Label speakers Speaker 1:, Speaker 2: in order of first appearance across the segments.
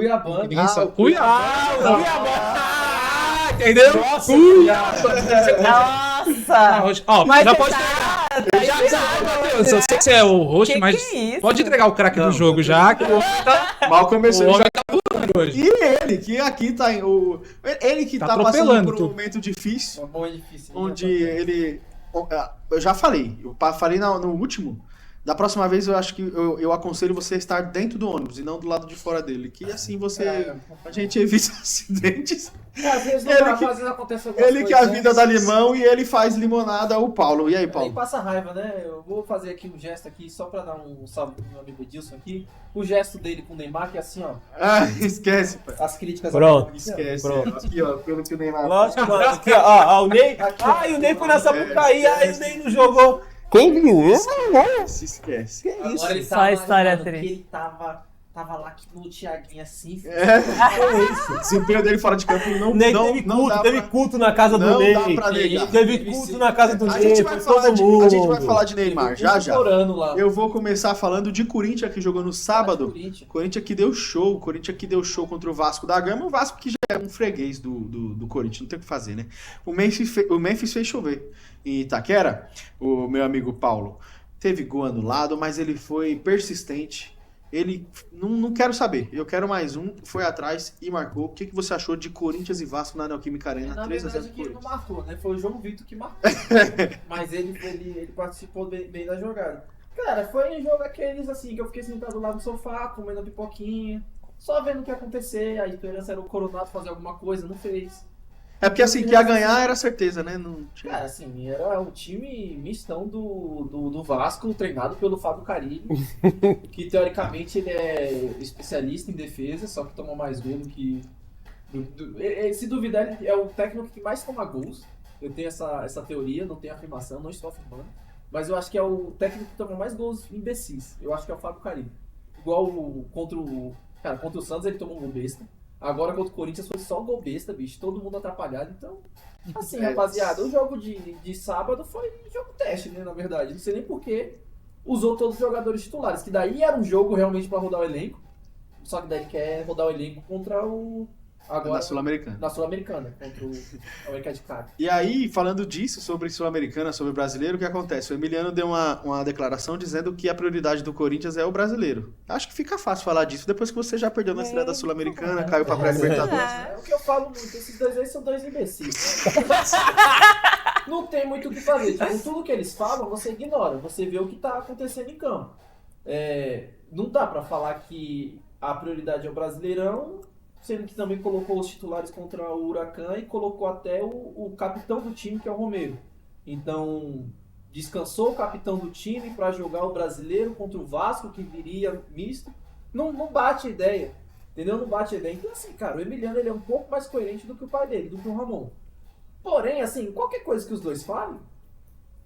Speaker 1: Cuiabá.
Speaker 2: Ninguém sabe.
Speaker 3: Cuiabá!
Speaker 2: Entendeu?
Speaker 3: Nossa!
Speaker 2: Ó,
Speaker 4: Mas
Speaker 2: já
Speaker 4: você
Speaker 2: pode entregar. Já, Matheus, eu sei que você é o host,
Speaker 4: Que
Speaker 2: mas
Speaker 4: é isso?
Speaker 2: pode entregar o craque do jogo já, que o homem tá,
Speaker 5: Mal
Speaker 2: o
Speaker 5: começou
Speaker 2: homem
Speaker 5: já.
Speaker 2: tá voando hoje.
Speaker 5: E ele, que aqui tá em. Ele que
Speaker 2: Tá
Speaker 5: tá passando
Speaker 2: atropelando
Speaker 5: por um
Speaker 2: tudo.
Speaker 5: momento difícil,
Speaker 1: Uma boa difícil.
Speaker 5: onde ele. Eu já falei, falei no último. Da próxima vez eu acho que eu aconselho você a estar dentro do ônibus e não do lado de fora dele. Que assim a gente evita acidentes.
Speaker 1: Às vezes não
Speaker 5: Ele
Speaker 1: dá,
Speaker 5: que-
Speaker 1: às vezes acontece algumas
Speaker 5: Ele que
Speaker 1: coisas,
Speaker 5: a vida dá limão e ele faz limonada, o Paulo. E aí,
Speaker 1: Aí
Speaker 5: Paulo?
Speaker 1: passa raiva, né? Eu vou fazer aqui um gesto aqui, só pra dar um salve pro meu amigo Edilson aqui. O gesto dele com o Neymar, que é assim, ó.
Speaker 5: Ah, esquece, pai.
Speaker 1: As críticas...
Speaker 3: Pronto.
Speaker 1: aqui, ó.
Speaker 5: Esquece.
Speaker 3: Pronto.
Speaker 5: Aqui, ó, pelo que o Neymar.
Speaker 3: Lógico, mano. Aqui, ó, o Ney. Ai, o Ney foi na Sapucaí, aí o Ney não jogou. Quem viu isso?
Speaker 5: Se esquece.
Speaker 3: Que isso?
Speaker 1: Agora ele
Speaker 4: Só
Speaker 1: tava,
Speaker 4: história
Speaker 1: mano,
Speaker 4: triste.
Speaker 1: que ele tava lá que no Thiaguinho assim.
Speaker 5: O desempenho dele fora de campo não,
Speaker 3: O Ney
Speaker 5: não,
Speaker 3: teve
Speaker 5: não
Speaker 3: culto,
Speaker 5: dá
Speaker 3: teve
Speaker 5: pra...
Speaker 3: culto na casa do
Speaker 5: Não
Speaker 3: Ney.
Speaker 5: dá pra negar.
Speaker 3: Teve culto na casa do
Speaker 5: A
Speaker 3: Ney,
Speaker 5: gente vai
Speaker 3: foi
Speaker 5: falar
Speaker 3: todo
Speaker 5: de,
Speaker 3: mundo.
Speaker 5: a gente vai falar de Neymar, já já.
Speaker 1: Chorando lá.
Speaker 5: Eu vou começar falando de Corinthians, que jogou no sábado.
Speaker 1: Corinthians.
Speaker 5: Corinthians que deu show. Corinthians que deu show contra o Vasco da Gama. O Vasco que já é um freguês do Corinthians, não tem o que fazer, né? O Memphis fez chover. Em Itaquera, o meu amigo Paulo teve gol anulado, mas ele foi persistente. Ele, não quero saber, eu quero mais um. Foi atrás e marcou. O que você achou de Corinthians e Vasco na Neoquímica Arena?
Speaker 1: Na
Speaker 5: 3 a 0
Speaker 1: verdade,
Speaker 5: pro
Speaker 1: que ele não
Speaker 5: Corinthians.
Speaker 1: marcou, né? Foi o João Vitor que marcou. Mas ele participou bem da jogada. Cara, foi um jogo aqueles assim, que eu fiquei sentado lá no sofá, comendo a pipoquinha, só vendo o que ia acontecer. A esperança era o Coronado fazer alguma coisa, não fez.
Speaker 5: É porque assim, que ia ganhar era certeza, né? Não tinha...
Speaker 1: Cara, assim, era um time mistão do Vasco, treinado pelo Fábio Carilli, que teoricamente ele é especialista em defesa, só que toma mais gol do que... Se duvidar, ele é o técnico que mais toma gols. Eu tenho essa teoria, não tenho afirmação, não estou afirmando. Mas eu acho que é o técnico que toma mais gols imbecis. Eu acho que é o Fábio Carilli. Igual contra o Santos ele tomou um gol besta. Agora contra o Corinthians foi só gol besta, bicho. Todo mundo atrapalhado. Então, assim, rapaziada, o jogo de sábado foi jogo teste, né, na verdade. Não sei nem porquê usou todos os jogadores titulares. Que daí era um jogo realmente pra rodar o elenco. Só que daí ele quer rodar o elenco contra o... Agora,
Speaker 5: Na Sul-Americana.
Speaker 1: na Sul-Americana, contra o América de Cali.
Speaker 5: E aí, falando disso, sobre Sul-Americana, sobre brasileiro, o que acontece? O Emiliano deu uma declaração dizendo que a prioridade do Corinthians é o brasileiro. Acho que fica fácil falar disso depois que você já perdeu na estreia da Sul-Americana, caiu pra pré-libertadores.
Speaker 1: É o que eu falo muito, esses dois aí são dois imbecis. Não tem muito o que fazer. Tipo, tudo que eles falam, você ignora. Você vê o que tá acontecendo em campo. Não dá pra falar que a prioridade é o Brasileirão, sendo que também colocou os titulares contra o Huracan e colocou até o capitão do time, que é o Romero. Então, descansou o capitão do time para jogar o Brasileiro contra o Vasco, que viria misto. Não bate a ideia, entendeu? Não bate a ideia. Então, assim, cara, o Emiliano ele é um pouco mais coerente do que o pai dele, do que o Ramon. Porém, assim, qualquer coisa que os dois falem,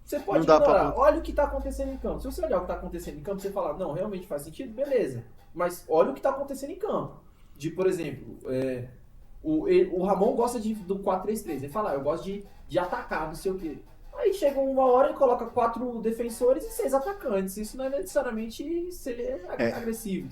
Speaker 1: você pode
Speaker 5: Não dá
Speaker 1: ignorar.
Speaker 5: pra-
Speaker 1: Olha o que tá acontecendo em campo. Se você olhar o que tá acontecendo em campo, você falar, não, realmente faz sentido, beleza. Mas olha o que tá acontecendo em campo. Por exemplo, o Ramon gosta do 4-3-3. Ele fala, eu gosto de atacar, não sei o quê. Aí chega uma hora e coloca 4 defensores e 6 atacantes. Isso não é necessariamente ser agressivo.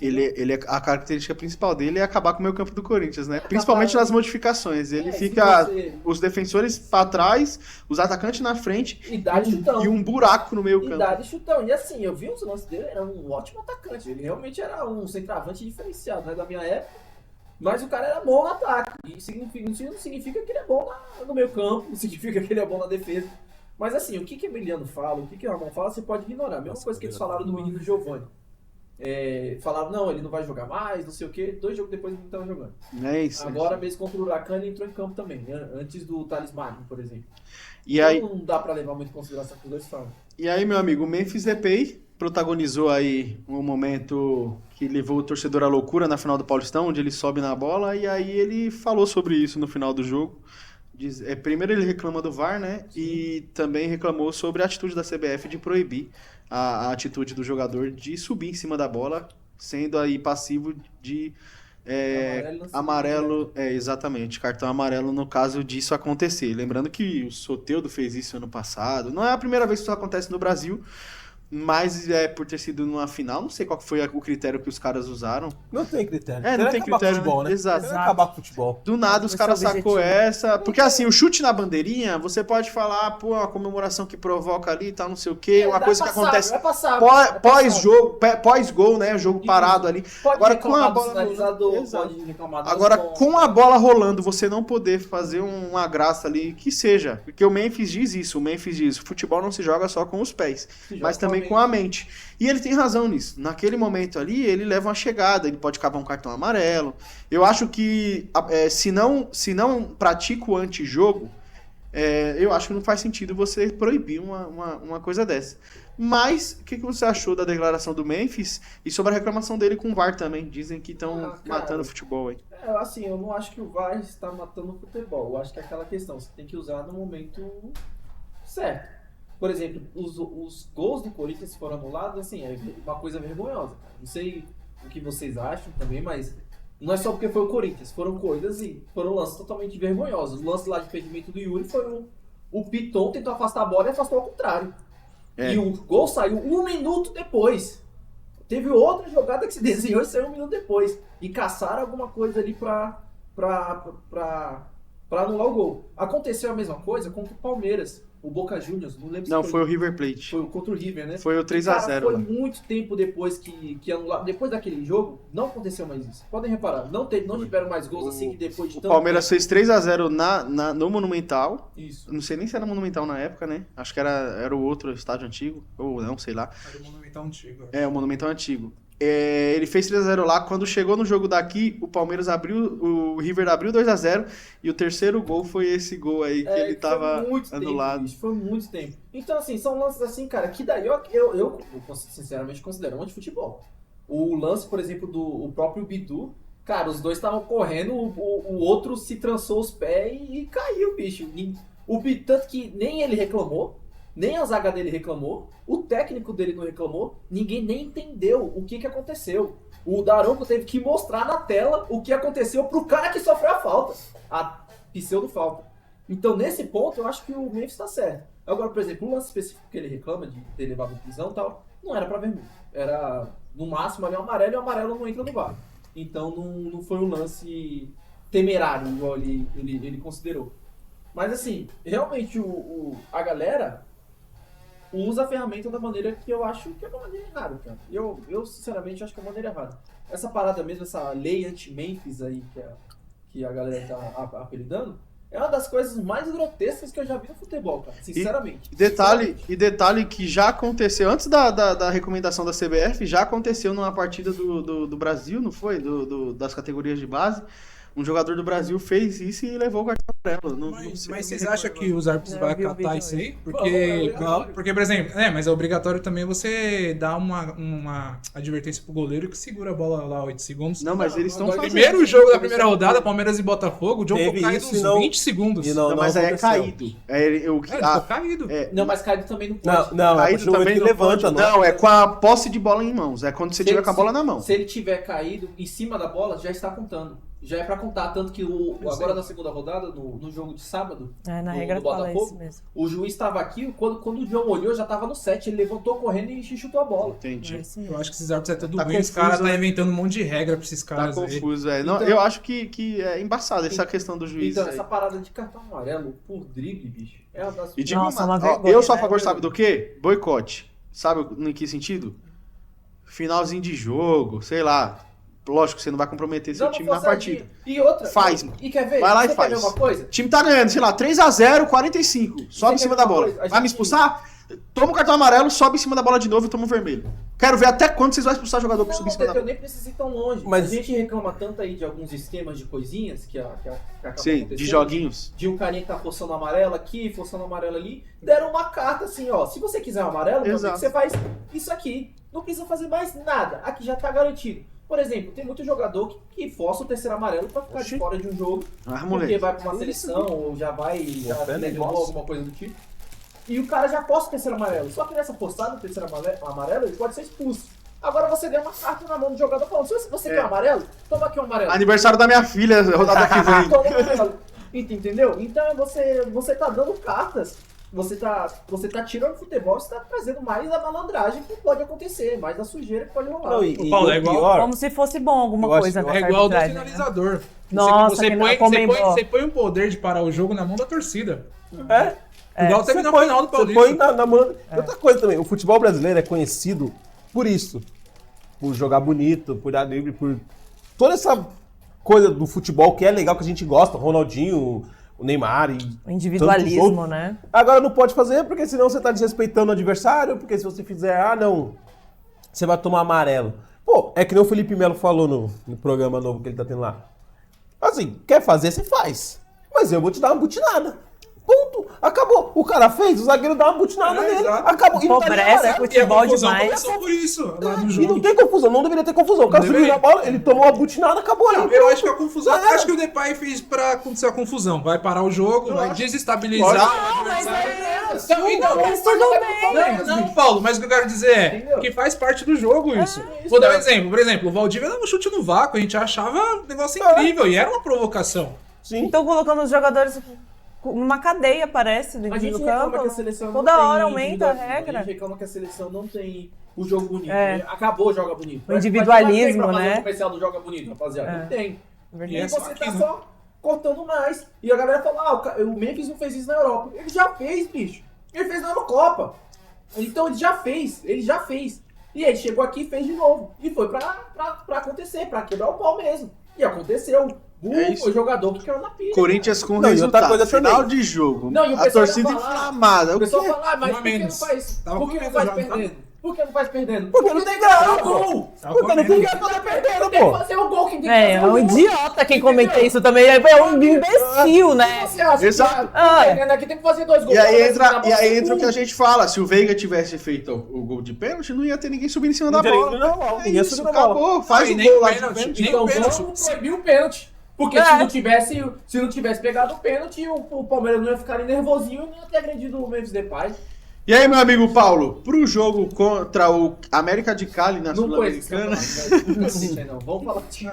Speaker 5: A característica principal dele é acabar com o meio campo do Corinthians, né? Principalmente nas modificações. Ele
Speaker 1: Se
Speaker 5: fica
Speaker 1: você-
Speaker 5: os defensores pra trás, os atacantes na frente
Speaker 1: E dá de chutão.
Speaker 5: e um buraco no meio
Speaker 1: E
Speaker 5: campo.
Speaker 1: dá de chutão. E assim, eu vi os lances dele, era um ótimo atacante. Ele realmente era um centroavante diferenciado, né, da minha época. Mas o cara era bom no ataque. E isso não significa que ele é bom no meio campo, não significa que ele é bom na defesa. Mas assim, o que Emiliano fala, o que o Ramon fala, você pode ignorar. A mesma coisa que eles falaram do menino Giovani. Falaram, não, ele não vai jogar mais, não sei o quê. 2 jogos depois ele não estava jogando.
Speaker 5: É isso.
Speaker 1: Agora mesmo contra o Huracan ele entrou em campo também, né? Antes do Thales Magno, por exemplo.
Speaker 5: E aí,
Speaker 1: Então não dá pra levar muito em consideração que os dois falam.
Speaker 5: meu amigo, o Memphis Depay protagonizou aí um momento que levou o torcedor à loucura na final do Paulistão, onde ele sobe na bola, e aí ele falou sobre isso no final do jogo. Primeiro ele reclama do VAR, né? Sim. E também reclamou sobre a atitude da CBF de proibir a atitude do jogador de subir em cima da bola, sendo aí passivo de amarelo, exatamente, cartão amarelo no caso disso acontecer. Lembrando que o Soteldo fez isso ano passado. Não é a primeira vez que isso acontece no Brasil, Mas por ter sido numa final, não sei qual que foi o critério que os caras usaram.
Speaker 3: Não tem critério.
Speaker 5: Não tem critério,
Speaker 3: futebol, né?
Speaker 5: Exato.
Speaker 3: Querendo acabar com o futebol.
Speaker 5: Do nada os
Speaker 4: Esse
Speaker 5: caras
Speaker 4: é o
Speaker 5: sacou
Speaker 4: objetivo.
Speaker 5: essa. Porque assim, o chute na bandeirinha, você pode falar, pô, uma comemoração que provoca ali e tal, não sei o quê. Uma coisa que acontece pós-gol, né? O jogo parado ali.
Speaker 1: Pode
Speaker 5: Agora,
Speaker 1: reclamar
Speaker 5: com a
Speaker 1: do
Speaker 5: bola
Speaker 1: sinalizador,
Speaker 5: Exato.
Speaker 1: pode reclamar das
Speaker 5: Agora,
Speaker 1: bombas.
Speaker 5: com a bola rolando, você não poder fazer uma graça ali, que seja. Porque o Memphis diz isso, futebol não se joga só com os pés,
Speaker 1: Se joga
Speaker 5: mas também
Speaker 1: com
Speaker 5: com a mente. E ele tem razão nisso. Naquele momento ali, ele leva uma chegada, ele pode cavar um cartão amarelo. Eu acho que, se não pratica o antijogo, eu acho que não faz sentido você proibir uma coisa dessa. Mas, o que você achou da declaração do Memphis e sobre a reclamação dele com o VAR também? Dizem que estão matando o futebol aí.
Speaker 1: Assim, eu não acho que o VAR está matando o futebol. Eu acho que é aquela questão, você tem que usar no momento certo. Por exemplo, os gols do Corinthians foram anulados, assim, é uma coisa vergonhosa, cara. Não sei o que vocês acham também, mas não é só porque foi o Corinthians, foram coisas e foram lances totalmente vergonhosos. O lance lá de impedimento do Yuri foi o Piton tentou afastar a bola e afastou ao contrário. E o gol saiu 1 minuto depois. Teve outra jogada que se desenhou e saiu 1 minuto depois. E caçaram alguma coisa ali pra anular o gol. Aconteceu a mesma coisa contra o Palmeiras. O Boca Juniors, não lembro
Speaker 5: Não,
Speaker 1: se
Speaker 5: foi o River Plate.
Speaker 1: foi contra o River, né?
Speaker 5: Foi o 3x0.
Speaker 1: Cara, foi
Speaker 5: lá.
Speaker 1: muito tempo depois que anularam. Depois daquele jogo, não aconteceu mais isso. Podem reparar, não tiveram mais gols assim que depois de
Speaker 5: O
Speaker 1: tanto
Speaker 5: Palmeiras fez 3x0 no Monumental.
Speaker 1: Isso.
Speaker 5: Não sei nem se era Monumental na época, né? Acho que era o outro estádio antigo. Ou não, sei lá.
Speaker 2: Era o Monumental Antigo.
Speaker 5: O Monumental antigo. Ele fez 3x0 lá. Quando chegou no jogo daqui, o Palmeiras o River abriu 2x0. E o terceiro gol foi esse gol aí que ele tava
Speaker 1: foi muito
Speaker 5: anulado.
Speaker 1: Tempo, bicho, foi muito tempo. Então, assim, são lances assim, cara, que daí eu sinceramente considero um antifutebol. O lance, por exemplo, do próprio Bidu, cara, os dois estavam correndo, o outro se trançou os pés e caiu, bicho. O Bidu, tanto que nem ele reclamou, nem a zaga dele reclamou, o técnico dele não reclamou, ninguém nem entendeu o que aconteceu. O Daronco teve que mostrar na tela o que aconteceu pro cara que sofreu a falta, a pseudo-falta. Então, nesse ponto, eu acho que o Memphis tá certo. Agora, por exemplo, um lance específico que ele reclama de ter levado prisão e tal, não era pra vermelho. Era, no máximo, ali um amarelo, e o amarelo não entra no VAR. Então, não foi um lance temerário, igual ele considerou. Mas, assim, realmente, a galera usa a ferramenta da maneira que eu acho que é uma maneira errada, cara. Eu sinceramente, acho que é uma maneira errada. Essa parada mesmo, essa lei anti-Memphis aí que a galera tá apelidando, é uma das coisas mais grotescas que eu já vi no futebol, cara. Sinceramente.
Speaker 5: Detalhe que já aconteceu, antes da recomendação da CBF, já aconteceu numa partida do Brasil, não foi? Das categorias de base. Um jogador do Brasil fez isso e levou o cartão amarelo.
Speaker 2: Mas vocês acham que os árbitros vão
Speaker 4: vi o
Speaker 2: acatar
Speaker 4: vídeo
Speaker 2: isso aí?
Speaker 1: Não.
Speaker 2: Porque, por exemplo, mas é obrigatório também você dar uma advertência pro goleiro que segura a bola lá 8 segundos.
Speaker 5: Não, mas eles estão
Speaker 1: No
Speaker 5: fazendo.
Speaker 2: Primeiro jogo da primeira rodada, Palmeiras e Botafogo, o John
Speaker 3: Teve
Speaker 2: ficou caído
Speaker 3: isso
Speaker 2: uns
Speaker 3: e não-
Speaker 2: 20 segundos.
Speaker 3: e
Speaker 5: Não, mas aí é
Speaker 3: aconteceu.
Speaker 5: caído.
Speaker 2: Ele ficou caído.
Speaker 1: Não, mas caído também não pode.
Speaker 3: Não, a
Speaker 5: Caído
Speaker 3: partir do momento
Speaker 5: também
Speaker 3: que
Speaker 5: não
Speaker 3: levanta,
Speaker 5: pode. Não, é com a posse de bola em mãos. É quando você tiver com a bola na mão.
Speaker 1: Se ele tiver caído em cima da bola, já está contando. Já é pra contar. Tanto que agora na segunda rodada, no jogo de sábado,
Speaker 4: Na
Speaker 1: do
Speaker 4: regra fala
Speaker 1: Botafogo,
Speaker 4: isso mesmo.
Speaker 1: o juiz estava aqui, quando o John olhou, já estava no 7. Ele levantou correndo e chutou a bola.
Speaker 5: Entendi.
Speaker 4: É isso mesmo.
Speaker 2: Eu acho que esses árbitros é tudo
Speaker 5: Tá
Speaker 2: ruim. Os
Speaker 5: confuso,
Speaker 2: caras
Speaker 5: né?
Speaker 2: tá inventando um monte de regra pra esses
Speaker 5: Tá
Speaker 2: caras aí.
Speaker 5: confuso, Não,
Speaker 1: Então-
Speaker 5: eu acho que é embaçado essa questão do juiz.
Speaker 1: Então,
Speaker 5: aí.
Speaker 1: essa parada de cartão amarelo por drible, bicho, é uma das...
Speaker 5: E digo
Speaker 4: Nossa,
Speaker 5: uma-
Speaker 4: uma
Speaker 5: ó,
Speaker 4: vergonha,
Speaker 5: eu sou a
Speaker 4: né?
Speaker 5: favor, sabe do quê? Boicote. Sabe em que sentido? Finalzinho de jogo, sei lá. Lógico que você não vai comprometer seu time na partida.
Speaker 1: E outra...
Speaker 5: Faz, mano.
Speaker 1: E quer ver?
Speaker 5: Vai lá e
Speaker 1: Você
Speaker 5: faz.
Speaker 1: Quer ver uma coisa?
Speaker 5: O time tá ganhando, sei lá, 3x0, 45. Sobe em
Speaker 1: quer
Speaker 5: cima
Speaker 1: ver
Speaker 5: da
Speaker 1: uma
Speaker 5: bola.
Speaker 1: coisa? A
Speaker 5: Vai me
Speaker 1: gente-
Speaker 5: expulsar? Toma o cartão amarelo, sobe em cima da bola de novo e toma o vermelho. Quero ver até quando vocês vão expulsar o jogador por
Speaker 1: Não,
Speaker 5: subir em cima da
Speaker 1: eu
Speaker 5: bola.
Speaker 1: nem preciso ir tão longe.
Speaker 3: Mas-
Speaker 1: A gente reclama tanto aí de alguns esquemas de coisinhas que acabam
Speaker 5: Sim, de
Speaker 1: acontecendo.
Speaker 5: joguinhos.
Speaker 1: De um carinha que tá forçando amarelo aqui, forçando amarelo ali. Deram uma carta assim, ó. Se você quiser um amarelo, meu amigo,
Speaker 5: Exato.
Speaker 1: você faz isso aqui. Não precisa fazer mais nada. Aqui já tá garantido. Por exemplo, tem muito jogador que força o terceiro amarelo pra ficar de fora de um jogo.
Speaker 5: Ah,
Speaker 1: Porque
Speaker 5: moleque.
Speaker 1: vai pra uma seleção ou já
Speaker 3: é
Speaker 1: lesionou
Speaker 3: negócio.
Speaker 1: alguma coisa do tipo. E o cara já posta o terceiro amarelo. Só que nessa postada do terceiro amarelo, ele pode ser expulso. Agora você deu uma carta na mão do jogador falando, se você quer um amarelo, toma aqui um amarelo.
Speaker 5: Aniversário da minha filha, rodada que vem.
Speaker 1: Toma um amarelo. Entendeu? Então você tá dando cartas você tá tirando o futebol, você tá trazendo mais da malandragem que pode acontecer, mais da sujeira que pode rolar.
Speaker 3: Não,
Speaker 2: O Paulo, é igual-
Speaker 3: pior,
Speaker 4: Como se fosse bom alguma
Speaker 3: Eu acho
Speaker 4: coisa
Speaker 3: que
Speaker 4: nessa
Speaker 2: É igual do
Speaker 4: arbitragem, né?
Speaker 2: finalizador.
Speaker 4: Nossa,
Speaker 2: você,
Speaker 4: que
Speaker 2: põe,
Speaker 4: não, Comembol.
Speaker 2: você põe o poder de parar o jogo na mão da torcida.
Speaker 3: É.
Speaker 2: Igual teve na
Speaker 3: põe-
Speaker 2: final do
Speaker 3: Você
Speaker 2: Paulista.
Speaker 3: põe na mão. Outra coisa também, o futebol brasileiro é conhecido por isso. Por jogar bonito, por dar livre, por toda essa coisa do futebol que é legal, que a gente gosta, o Ronaldinho, o Neymar e
Speaker 4: O
Speaker 3: tantos
Speaker 4: individualismo,
Speaker 3: outros.
Speaker 4: né?
Speaker 3: Agora não pode fazer, porque senão você tá desrespeitando o adversário, porque se você fizer, não, você vai tomar amarelo. Pô, é que nem o Felipe Melo falou no programa novo que ele tá tendo lá. Assim, quer fazer, você faz. Mas eu vou te dar uma butinada. Ponto. Acabou. O cara fez, o zagueiro dá uma butinada nele.
Speaker 2: exato.
Speaker 3: Acabou. E não tá nem
Speaker 4: Empobrece
Speaker 3: amarelo.
Speaker 4: o
Speaker 2: E a
Speaker 4: futebol
Speaker 2: confusão
Speaker 4: demais.
Speaker 2: começou por isso lá no
Speaker 3: E
Speaker 2: jogo.
Speaker 3: não tem confusão, não deveria ter confusão. O cara subiu
Speaker 2: Deveria.
Speaker 3: na bola, ele tomou uma butinada, acabou ali.
Speaker 2: Eu acho que a confusão.
Speaker 3: Já era.
Speaker 2: Acho que o Depay fez pra acontecer a confusão. Vai parar o jogo, vai desestabilizar
Speaker 3: Lógico.
Speaker 2: o
Speaker 4: Mas
Speaker 2: adversário.
Speaker 4: aí,
Speaker 2: Não, então,
Speaker 4: mas tudo bem.
Speaker 2: Não, Paulo, mas o que eu quero dizer é
Speaker 1: Entendeu?
Speaker 2: que faz parte do jogo isso.
Speaker 1: isso,
Speaker 2: Vou dar um
Speaker 1: cara.
Speaker 2: exemplo. Por exemplo, o Valdívia dava um chute no vácuo, a gente achava um negócio incrível e era uma provocação.
Speaker 3: Sim.
Speaker 4: Estão colocando os jogadores numa cadeia, parece,
Speaker 1: A
Speaker 4: dentro
Speaker 1: gente
Speaker 4: do
Speaker 1: reclama
Speaker 4: campo.
Speaker 1: que a seleção
Speaker 4: Toda
Speaker 1: não
Speaker 4: hora
Speaker 1: tem
Speaker 4: aumenta a
Speaker 1: individualismo.
Speaker 4: regra.
Speaker 1: A gente reclama que a seleção não tem o jogo bonito.
Speaker 4: É.
Speaker 1: Acabou o joga bonito.
Speaker 4: O individualismo,
Speaker 1: Pra fazer
Speaker 4: né?
Speaker 1: o comercial do joga bonito, rapaziada.
Speaker 4: É.
Speaker 1: Não tem.
Speaker 4: Verdade.
Speaker 1: E
Speaker 2: é
Speaker 1: aí
Speaker 2: só
Speaker 1: você
Speaker 2: aqui,
Speaker 1: tá
Speaker 2: né?
Speaker 1: só cortando mais. E a galera fala, o Memphis não fez isso na Europa. Ele já fez, bicho. Ele fez na Eurocopa. Então ele já fez. E aí chegou aqui e fez de novo. E foi pra acontecer, pra quebrar o pau mesmo. E aconteceu.
Speaker 5: É isso.
Speaker 1: O jogador que caiu na pilha.
Speaker 5: Corinthians com
Speaker 3: Não, e outra
Speaker 5: resultado.
Speaker 3: coisa
Speaker 5: Final
Speaker 3: também.
Speaker 5: de jogo.
Speaker 1: Não, e o
Speaker 5: a
Speaker 1: pessoal
Speaker 5: torcida
Speaker 1: ia falar-
Speaker 5: inflamada.
Speaker 1: O
Speaker 5: O
Speaker 1: pessoal
Speaker 5: quê?
Speaker 1: fala, mas
Speaker 2: Um a
Speaker 1: por que não
Speaker 2: menos.
Speaker 1: faz?
Speaker 2: Tava
Speaker 1: Por
Speaker 2: com
Speaker 1: que não
Speaker 2: medo
Speaker 1: faz
Speaker 2: já.
Speaker 1: perdendo? Por que não faz perdendo?
Speaker 3: Porque não tem graça,
Speaker 1: o gol!
Speaker 2: Tava
Speaker 3: Porque não tem
Speaker 2: comendo.
Speaker 3: graça, tá perdendo,
Speaker 1: Tem que
Speaker 3: pô.
Speaker 1: fazer o gol, quem tem que
Speaker 4: É,
Speaker 1: fazer
Speaker 4: é
Speaker 1: o
Speaker 4: um
Speaker 1: gol.
Speaker 4: idiota quem comenta isso também. É um imbecil, né?
Speaker 1: Você acha
Speaker 5: Exato.
Speaker 1: que perdendo aqui tem que fazer 2 gols?
Speaker 5: E aí
Speaker 1: Vai
Speaker 5: entra,
Speaker 1: segurar a
Speaker 5: e
Speaker 1: bola.
Speaker 5: aí entra o que a gente fala. Se o Veiga tivesse feito o gol de pênalti, não ia ter ninguém subindo em cima da
Speaker 3: Ninguém-
Speaker 5: bola.
Speaker 3: não,
Speaker 5: É
Speaker 3: ninguém ia
Speaker 5: isso,
Speaker 3: subir na bola.
Speaker 5: acabou. Faz
Speaker 2: Ah, e
Speaker 5: o
Speaker 2: nem
Speaker 5: gol
Speaker 2: o
Speaker 5: lá de
Speaker 2: pênalti,
Speaker 5: pênalti.
Speaker 2: nem
Speaker 1: Então
Speaker 2: o pênalti.
Speaker 1: vamos proibir o pênalti. Porque se não tivesse pegado o pênalti, o Palmeiras não ia ficar nervosinho e não ia ter agredido o Memphis Depay.
Speaker 5: E aí, meu amigo Paulo, pro jogo contra o América de Cali na
Speaker 1: Não conheço esse
Speaker 5: Sul-Americana.
Speaker 1: campeonato, não. Vamos falar de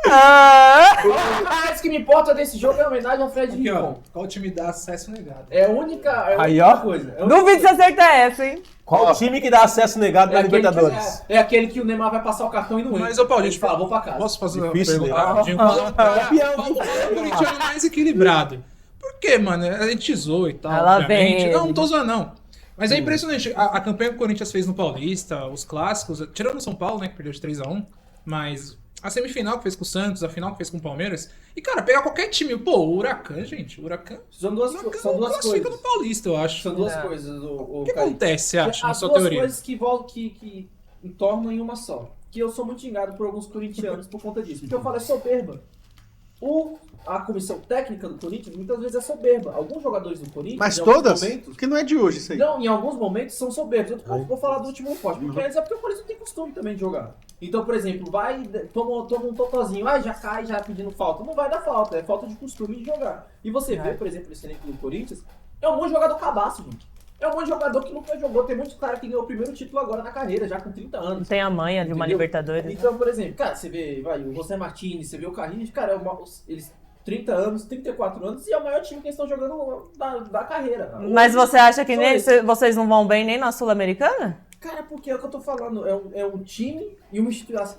Speaker 4: Ah,
Speaker 1: O mais que me importa desse jogo é a homenagem ao Fred
Speaker 2: Aqui, ó.
Speaker 1: Rincon.
Speaker 2: Qual time dá acesso negado?
Speaker 1: É a única
Speaker 3: Aí, ó.
Speaker 1: coisa. É a única
Speaker 4: duvido se acerta essa, hein?
Speaker 3: Qual time que dá acesso negado na
Speaker 1: aquele
Speaker 3: Libertadores?
Speaker 1: é aquele que o Neymar vai passar o cartão e não entra.
Speaker 2: Mas, ô Paulo,
Speaker 1: Ele
Speaker 2: gente,
Speaker 1: fala, vou pra casa.
Speaker 2: Posso fazer uma
Speaker 3: Difícil,
Speaker 2: pergunta
Speaker 3: né?
Speaker 2: rapidinho? O Corinthians é mais equilibrado. Por quê, mano? A gente zoou e tal,
Speaker 4: Ela
Speaker 2: obviamente.
Speaker 4: vem.
Speaker 2: Não tô zoando, não. Mas é impressionante. A campanha que o Corinthians fez no Paulista, os clássicos, tirando o São Paulo, né, que perdeu de 3-1, mas a semifinal que fez com o Santos, a final que fez com o Palmeiras. E, cara, pegar qualquer time, pô, o Huracan, gente, o Huracan
Speaker 1: São duas
Speaker 2: classifica
Speaker 1: coisas.
Speaker 2: no Paulista, eu acho.
Speaker 1: São duas
Speaker 4: É.
Speaker 1: coisas,
Speaker 2: O que acontece, você acha, na
Speaker 1: As
Speaker 2: sua
Speaker 1: duas
Speaker 2: teoria?
Speaker 1: coisas que tornam em uma só. Que eu sou muito xingado por alguns corintianos por conta disso. Porque eu falo, é soberba. A comissão técnica do Corinthians muitas vezes é soberba. Alguns jogadores do Corinthians,
Speaker 5: Mas
Speaker 1: em alguns
Speaker 5: todas?
Speaker 1: momentos,
Speaker 5: Porque não é de hoje isso aí.
Speaker 1: não, em alguns momentos são soberbos. Eu vou falar do último esporte, porque antes é porque o Corinthians não tem costume também de jogar. Então, por exemplo, toma um totozinho, já cai, já pedindo falta. Não vai dar falta, é falta de costume de jogar. E você vê, por exemplo, esse elenco do Corinthians, é um monte de jogador cabaço, gente. É um monte de jogador que nunca jogou. Tem muitos caras que ganhou o primeiro título agora na carreira, já com 30
Speaker 4: Não
Speaker 1: anos.
Speaker 4: tem a manha de uma
Speaker 1: Entendeu?
Speaker 4: Libertadores.
Speaker 1: Então, por exemplo, cara, você vê o José Martins, você vê o Carlinhos, cara, eles 30 anos, 34 anos e é o maior time que eles estão jogando da carreira.
Speaker 4: Mas você acha que
Speaker 1: Só
Speaker 4: nem,
Speaker 1: esse.
Speaker 4: vocês não vão bem nem na Sul-Americana?
Speaker 1: Cara, porque é o que eu tô falando, é um time e uma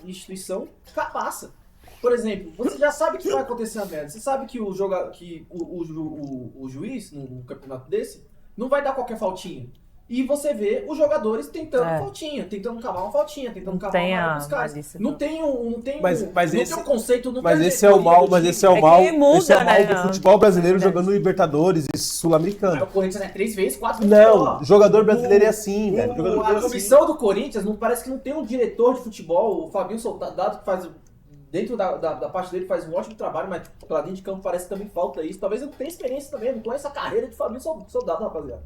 Speaker 1: instituição capaça. Por exemplo, você já sabe que vai acontecer a merda. Você sabe que o juiz, num campeonato desse, não vai dar qualquer faltinha. E você vê os jogadores tentando faltinha, tentando cavar uma faltinha, tentando cavar
Speaker 4: tem
Speaker 1: uma
Speaker 4: a
Speaker 1: dos caras.
Speaker 4: malícia
Speaker 1: Não tem não tem
Speaker 3: Mas
Speaker 1: não
Speaker 3: esse-
Speaker 1: tem um conceito, não
Speaker 3: Mas
Speaker 1: tem
Speaker 3: esse é o mal, mas esse é o
Speaker 4: É
Speaker 3: mal,
Speaker 4: que muda,
Speaker 3: esse é o mal
Speaker 4: né?
Speaker 3: do futebol brasileiro jogando Libertadores e Sul-Americano.
Speaker 1: O Corinthians é 3 vezes, 4 vezes.
Speaker 3: Não, jogador brasileiro é assim, velho. Jogador
Speaker 1: A
Speaker 3: brasileiro é assim.
Speaker 1: comissão do Corinthians não parece que não tem um diretor de futebol, o Fabinho Soldado, que faz dentro da parte dele faz um ótimo trabalho, mas pra dentro de campo parece que também falta isso. Talvez eu não tenha experiência também, não conheço a carreira de Fabinho Soldado, rapaziada.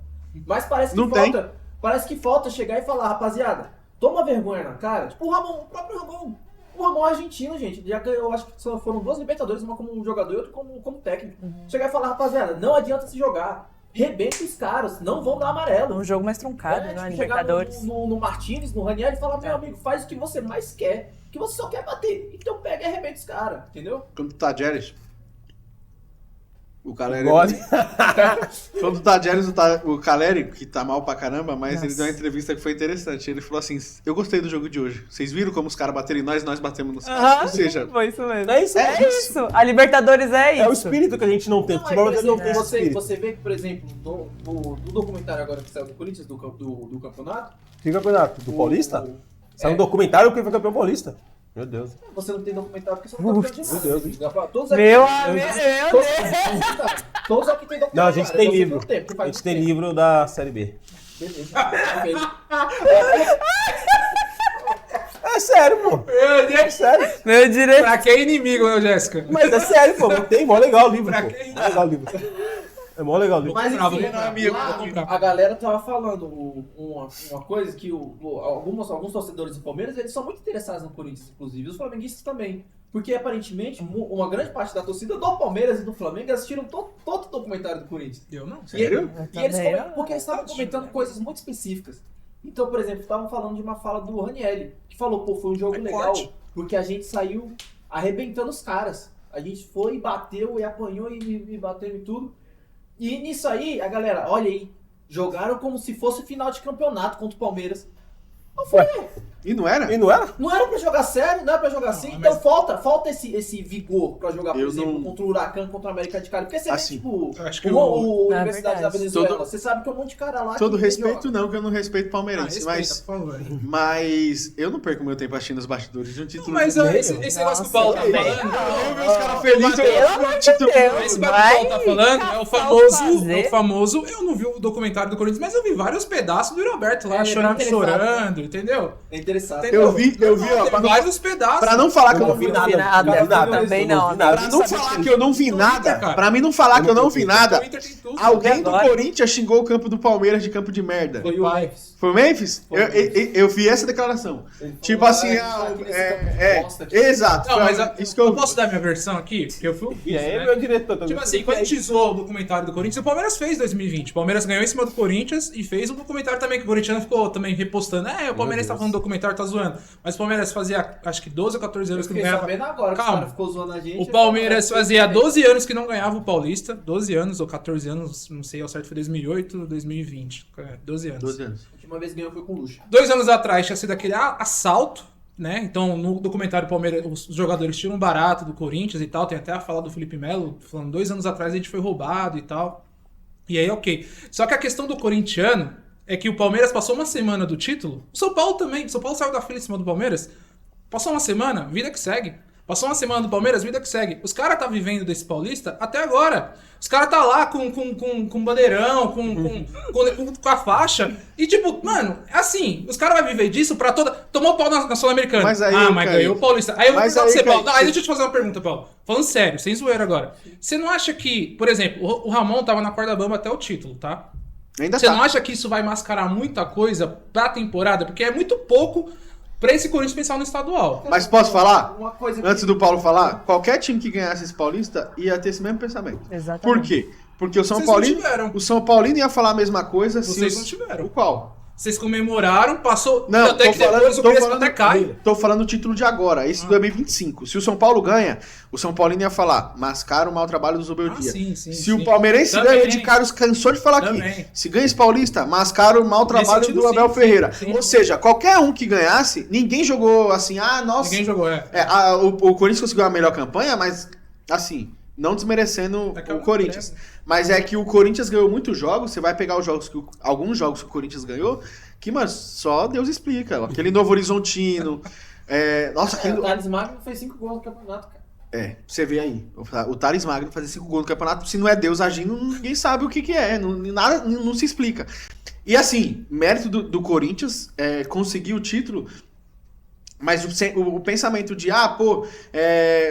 Speaker 1: Mas parece que
Speaker 5: Não tem.
Speaker 1: parece que falta chegar e falar, rapaziada, toma vergonha na cara. Tipo o próprio Ramon. O Ramon é argentino, gente. Já ganhou, eu acho que foram 2 Libertadores, uma como um jogador e outra como técnico. Chegar e falar, rapaziada, não adianta se jogar. Rebenta os caras, não vão dar
Speaker 4: É
Speaker 1: amarelo.
Speaker 4: um jogo mais truncado, né?
Speaker 1: Chegar
Speaker 4: Libertadores.
Speaker 1: no Martínez, no Ranieri e falar, meu amigo, faz o que você mais quer, que você só quer bater. Então pega e arrebenta os caras, entendeu?
Speaker 5: Como tu tá, Jerez? O Caleri.
Speaker 3: Gole.
Speaker 5: Quando o Tadjeres, o Caleri, que tá mal pra caramba, mas ele deu uma entrevista que foi interessante. Ele falou assim: eu gostei do jogo de hoje. Vocês viram como os caras bateram em nós batemos nos caras. Ou seja,
Speaker 4: Foi isso mesmo.
Speaker 3: É isso,
Speaker 4: É isso. A Libertadores é isso.
Speaker 3: É o espírito que a gente não tem.
Speaker 1: Não,
Speaker 3: Futebol
Speaker 1: por
Speaker 3: brasileiro não
Speaker 1: exemplo,
Speaker 3: tem esse espírito.
Speaker 1: você vê que, por exemplo, no documentário agora que saiu do Corinthians, do campeonato,
Speaker 3: Que campeonato? Do Paulista?
Speaker 1: o-
Speaker 3: Saiu um documentário que foi campeão paulista. Meu Deus.
Speaker 1: você não tem documentário porque você não tá campeão de nada.
Speaker 3: Meu Deus, hein?
Speaker 1: Todos aqui-
Speaker 4: Meu amigo, meu
Speaker 1: todos-
Speaker 4: Deus.
Speaker 1: Todos aqui tem documentário.
Speaker 3: Não, a gente tem
Speaker 1: você
Speaker 3: livro.
Speaker 1: não tem, porque
Speaker 3: A
Speaker 1: faz
Speaker 3: gente tem
Speaker 1: muito
Speaker 3: livro da Série B.
Speaker 1: tempo. Beleza.
Speaker 3: É sério, pô.
Speaker 2: Meu
Speaker 3: É
Speaker 2: Deus.
Speaker 3: sério.
Speaker 4: Meu direito.
Speaker 2: Pra que é inimigo, né, Jéssica?
Speaker 3: Mas é sério, pô. Tem mó legal o livro,
Speaker 2: Pra
Speaker 3: pô.
Speaker 2: quem?
Speaker 3: Mó legal o livro. É mó legal o livro.
Speaker 1: Mas
Speaker 2: Bravo,
Speaker 1: enfim,
Speaker 2: bravo,
Speaker 1: lá,
Speaker 2: vou comprar.
Speaker 1: a galera tava falando uma coisa que alguns torcedores do Palmeiras, eles são muito interessados no Corinthians, inclusive, os flamenguistas também. Porque aparentemente uma grande parte da torcida do Palmeiras e do Flamengo assistiram todo o documentário do Corinthians.
Speaker 2: Eu não.
Speaker 1: E, eles
Speaker 4: também,
Speaker 1: porque eles estavam comentando coisas muito específicas. Então, por exemplo, estavam falando de uma fala do Ranieri, que falou, pô, foi um jogo
Speaker 2: É
Speaker 1: legal,
Speaker 2: forte.
Speaker 1: porque a gente saiu arrebentando os caras. A gente foi, bateu e apanhou e bateu e tudo. E nisso aí, a galera, olha aí, jogaram como se fosse final de campeonato contra o Palmeiras. Eu falei,
Speaker 5: e não era?
Speaker 3: E não era?
Speaker 1: não era pra jogar sério, não era pra jogar assim,
Speaker 2: Não,
Speaker 1: então
Speaker 2: mas-
Speaker 1: falta esse vigor pra jogar, por
Speaker 5: Eu
Speaker 1: exemplo,
Speaker 5: não-
Speaker 1: contra o Huracan, contra o América de Cali. Porque você
Speaker 5: Assim,
Speaker 1: vê, tipo,
Speaker 2: eu acho que
Speaker 1: o
Speaker 4: É
Speaker 1: Universidade da
Speaker 4: verdade.
Speaker 1: Venezuela,
Speaker 5: Todo-
Speaker 1: você sabe que é um monte de cara lá
Speaker 5: Todo
Speaker 1: que
Speaker 5: respeito
Speaker 1: joga.
Speaker 5: não, que eu não respeito palmeirense,
Speaker 2: Respeita,
Speaker 5: mas,
Speaker 2: por favor.
Speaker 5: mas eu não perco meu tempo assistindo os bastidores de um título.
Speaker 2: Mas
Speaker 5: de
Speaker 2: ó,
Speaker 5: meio.
Speaker 2: esse negócio que o Paulo tá
Speaker 4: Nossa,
Speaker 2: falando.
Speaker 5: Eu vi os caras felizes,
Speaker 4: Pelo amor de
Speaker 5: título.
Speaker 4: Deus.
Speaker 2: Esse
Speaker 4: Vai
Speaker 2: bagulho que o Paulo tá falando é o
Speaker 4: caçar
Speaker 2: famoso,
Speaker 4: fazer.
Speaker 2: Eu não vi o documentário do Corinthians, mas eu vi vários pedaços do Yuri Alberto lá
Speaker 1: É,
Speaker 2: chorando,
Speaker 1: bem interessado,
Speaker 2: chorando, entendeu?
Speaker 1: É interessante.
Speaker 2: Entendeu?
Speaker 5: Eu vi, ó,
Speaker 2: Tem
Speaker 5: pra não,
Speaker 2: vários pedaços.
Speaker 5: pra não falar que eu
Speaker 3: Eu
Speaker 5: não vi nada.
Speaker 3: vi nada.
Speaker 4: Também não.
Speaker 5: Pra não falar que eu não vi nada,
Speaker 2: cara.
Speaker 5: pra mim não falar que eu não vi nada,
Speaker 2: O Inter tem tudo.
Speaker 5: alguém do
Speaker 4: Agora.
Speaker 5: Corinthians xingou o campo do Palmeiras de campo de merda.
Speaker 1: Foi o Memphis.
Speaker 5: Foi o Memphis?
Speaker 1: Foi o
Speaker 5: Eu vi essa declaração.
Speaker 1: Ele
Speaker 5: Tipo
Speaker 1: falou,
Speaker 5: assim,
Speaker 1: bosta aqui.
Speaker 5: exato.
Speaker 2: Não, mas
Speaker 5: isso que eu vi.
Speaker 2: posso dar minha versão aqui? Porque eu fui o
Speaker 3: E aí,
Speaker 2: né?
Speaker 3: meu diretor também.
Speaker 2: Tipo assim, quando a gente zoou o documentário do Corinthians, o Palmeiras fez em 2020. O Palmeiras ganhou em cima do Corinthians e fez um documentário também que o corintiano ficou também repostando. O Palmeiras tá falando do documentário, tá zoando. Mas o Palmeiras fazia, acho que 12 ou 14
Speaker 1: Eu
Speaker 2: anos que não
Speaker 1: fiquei
Speaker 2: ganhava.
Speaker 1: sabendo agora que o
Speaker 2: Calma.
Speaker 1: cara ficou zoando a gente.
Speaker 2: O Palmeiras fazia 12 anos que não ganhava o Paulista. 12 anos ou 14 anos, não sei ao certo, foi 2008 ou 2020. 12 anos.
Speaker 5: 12 anos.
Speaker 1: A última vez que ganhou foi com luxo.
Speaker 2: 2 anos atrás tinha sido aquele assalto, né? Então, no documentário Palmeiras, os jogadores tiram barato do Corinthians e tal. Tem até a fala do Felipe Melo, falando 2 anos atrás a gente foi roubado e tal. E aí, ok. Só que a questão do corintiano é que o Palmeiras passou uma semana do título. O São Paulo também. O São Paulo saiu da fila em cima do Palmeiras. Passou uma semana, vida que segue. Passou uma semana do Palmeiras, vida que segue. Os caras tá vivendo desse Paulista até agora. Os caras tá lá com bandeirão, com a faixa. E tipo, mano, assim, os caras vão viver disso pra toda... Tomou pau na Sul-Americana.
Speaker 5: Mas aí,
Speaker 2: mas
Speaker 5: Kaique,
Speaker 2: ganhou o Paulista. Aí eu vou
Speaker 5: mas
Speaker 2: perguntar pra
Speaker 5: aí,
Speaker 2: você, Paulo.
Speaker 5: Kaique,
Speaker 2: Aí deixa eu te fazer uma pergunta, Paulo. Falando sério, sem zoeira agora. Você não acha que, por exemplo, o Ramon tava na corda bamba até o título, tá?
Speaker 5: Ainda
Speaker 2: Você
Speaker 5: tá.
Speaker 2: não acha que isso vai mascarar muita coisa pra temporada? Porque é muito pouco pra esse Corinthians pensar no estadual.
Speaker 5: Mas posso falar?
Speaker 1: Uma coisa que-
Speaker 5: Antes do Paulo falar, qualquer time que ganhasse esse Paulista ia ter esse mesmo pensamento.
Speaker 4: Exatamente.
Speaker 5: Por quê? Porque o São
Speaker 2: Vocês não
Speaker 5: Paulino,
Speaker 2: tiveram.
Speaker 5: o São Paulino ia falar a mesma coisa
Speaker 2: Vocês
Speaker 5: se
Speaker 2: não tiveram.
Speaker 5: O qual?
Speaker 2: Vocês comemoraram, passou.
Speaker 5: Não,
Speaker 2: até
Speaker 5: tô
Speaker 2: que depois
Speaker 5: falando-
Speaker 2: o
Speaker 5: tô
Speaker 2: preço
Speaker 5: falando-
Speaker 2: até cai.
Speaker 5: Tô falando o título de agora, esse 2025. Se o São Paulo ganha, o São Paulino ia falar, mascara o mau trabalho do Zubeldia.
Speaker 2: Sim, sim.
Speaker 5: Se o palmeirense
Speaker 2: Também.
Speaker 5: ganha, o Ed Carlos cansou de falar
Speaker 2: Também.
Speaker 5: aqui. Se ganha esse Paulista, mascara o mau trabalho
Speaker 2: sentido,
Speaker 5: do Abel
Speaker 2: sim,
Speaker 5: Ferreira.
Speaker 2: sim.
Speaker 5: Ou seja, qualquer um que ganhasse, ninguém jogou assim, nossa.
Speaker 2: Ninguém jogou,
Speaker 5: O Corinthians conseguiu a melhor campanha, mas assim, não desmerecendo
Speaker 2: É que é
Speaker 5: o
Speaker 2: uma
Speaker 5: Corinthians.
Speaker 2: empresa.
Speaker 5: Mas é que o Corinthians ganhou muitos jogos, você vai pegar os jogos alguns jogos que o Corinthians ganhou, que, mano, só Deus explica. Aquele Novo Horizontino. Nossa, aquele.
Speaker 1: O Thales Magno fez 5 gols no campeonato, cara.
Speaker 5: Você vê aí. O Thales Magno fazer 5 gols no campeonato, se não é Deus agindo, ninguém sabe o que é. Nada, não se explica. E assim, mérito do Corinthians conseguir o título. Mas o pensamento de,